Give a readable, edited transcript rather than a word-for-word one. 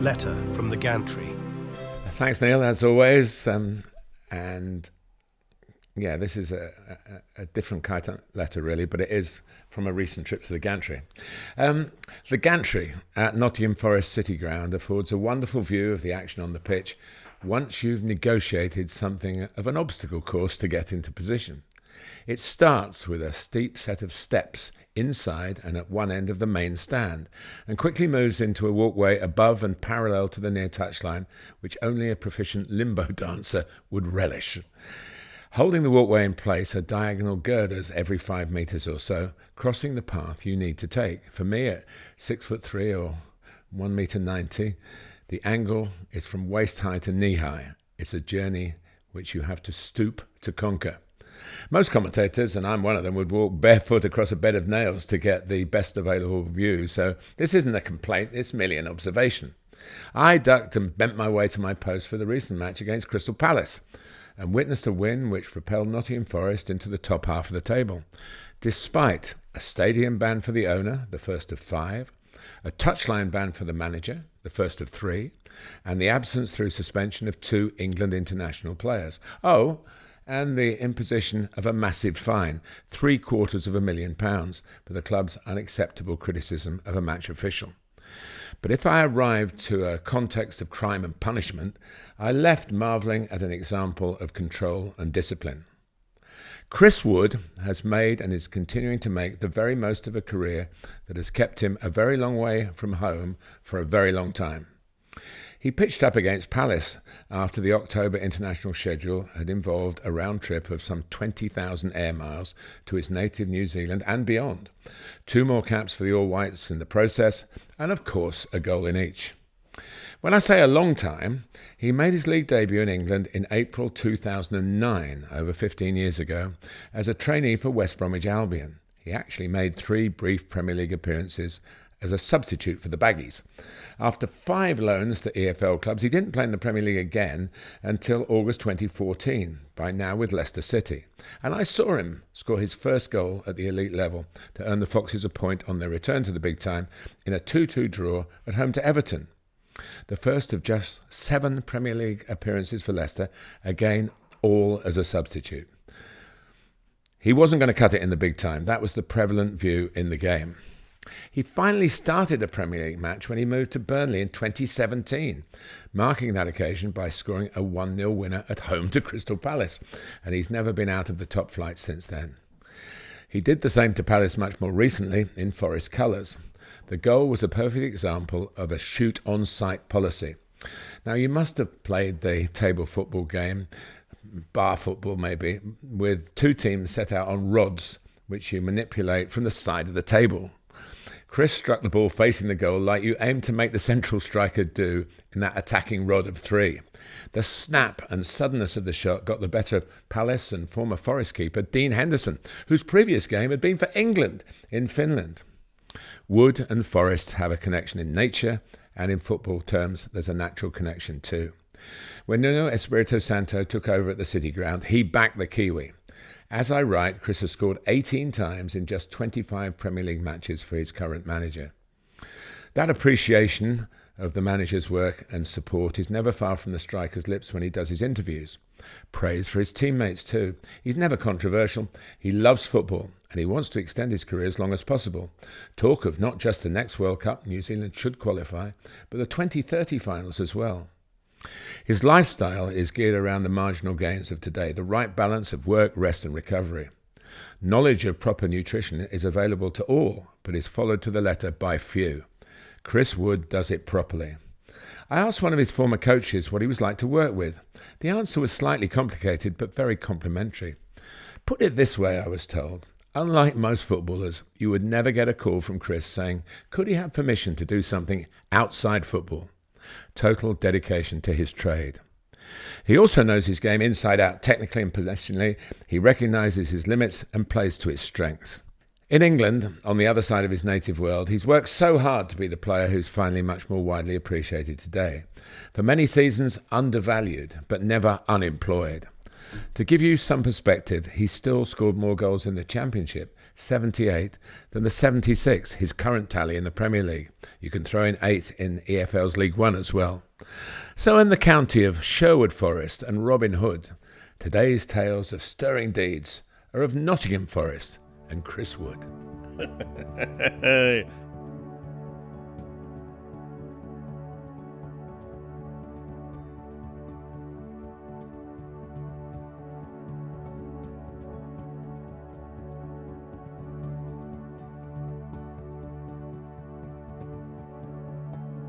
letter from the Gantry. Thanks, Neil, as always. This is a different kind of letter, really, but it is from a recent trip to the Gantry. The Gantry at Nottingham Forest City Ground affords a wonderful view of the action on the pitch once you've negotiated something of an obstacle course to get into position. It starts with a steep set of steps inside and at one end of the main stand, and quickly moves into a walkway above and parallel to the near touchline, which only a proficient limbo dancer would relish. Holding the walkway in place are diagonal girders every 5 metres or so, crossing the path you need to take. For me, at 6'3" or 1.90 m, the angle is from waist high to knee high. It's a journey which you have to stoop to conquer. Most commentators, and I'm one of them, would walk barefoot across a bed of nails to get the best available view, so this isn't a complaint, it's merely an observation. I ducked and bent my way to my post for the recent match against Crystal Palace and witnessed a win which propelled Nottingham Forest into the top half of the table, despite a stadium ban for the owner, the first of 5, a touchline ban for the manager, the first of 3, and the absence through suspension of 2 England international players. Oh, and the imposition of a massive fine, £750,000, for the club's unacceptable criticism of a match official. But if I arrived to a context of crime and punishment, I left marvelling at an example of control and discipline. Chris Wood has made and is continuing to make the very most of a career that has kept him a very long way from home for a very long time. He pitched up against Palace after the October international schedule had involved a round trip of some 20,000 air miles to his native New Zealand and beyond. 2 more caps for the All Whites in the process, and of course a goal in each. When I say a long time, he made his league debut in England in April 2009, over 15 years ago, as a trainee for West Bromwich Albion. He actually made 3 brief Premier League appearances as a substitute for the Baggies. After 5 loans to EFL clubs, he didn't play in the Premier League again until August 2014, by now with Leicester City. And I saw him score his first goal at the elite level to earn the Foxes a point on their return to the big time in a 2-2 draw at home to Everton. The first of just 7 Premier League appearances for Leicester, again all as a substitute. He wasn't going to cut it in the big time. That was the prevalent view in the game. He finally started a Premier League match when he moved to Burnley in 2017, marking that occasion by scoring a 1-0 winner at home to Crystal Palace, and he's never been out of the top flight since then. He did the same to Palace much more recently in Forest colours. The goal was a perfect example of a shoot-on-sight policy. Now, you must have played the table football game, bar football maybe, with 2 teams set out on rods, which you manipulate from the side of the table. Chris struck the ball facing the goal like you aim to make the central striker do in that attacking rod of 3. The snap and suddenness of the shot got the better of Palace and former Forest keeper Dean Henderson, whose previous game had been for England in Finland. Wood and Forest have a connection in nature, and in football terms there's a natural connection too. When Nuno Espirito Santo took over at the City Ground, he backed the Kiwi. As I write, Chris has scored 18 times in just 25 Premier League matches for his current manager. That appreciation of the manager's work and support is never far from the striker's lips when he does his interviews. Praise for his teammates too. He's never controversial. He loves football and he wants to extend his career as long as possible. Talk of not just the next World Cup New Zealand should qualify, but the 2030 finals as well. His lifestyle is geared around the marginal gains of today, the right balance of work, rest and recovery. Knowledge of proper nutrition is available to all, but is followed to the letter by few. Chris Wood does it properly. I asked one of his former coaches what he was like to work with. The answer was slightly complicated, but very complimentary. Put it this way, I was told. Unlike most footballers, you would never get a call from Chris saying, could he have permission to do something outside football? Total dedication to his trade. He also knows his game inside out, technically and positionally. He recognises his limits and plays to his strengths. In England, on the other side of his native world, he's worked so hard to be the player who's finally much more widely appreciated today. For many seasons, undervalued, but never unemployed. To give you some perspective, he still scored more goals in the Championship 78, than the 76, his current tally in the Premier League. You can throw in 8th in EFL's League One as well. So in the county of Sherwood Forest and Robin Hood, today's tales of stirring deeds are of Nottingham Forest and Chris Wood.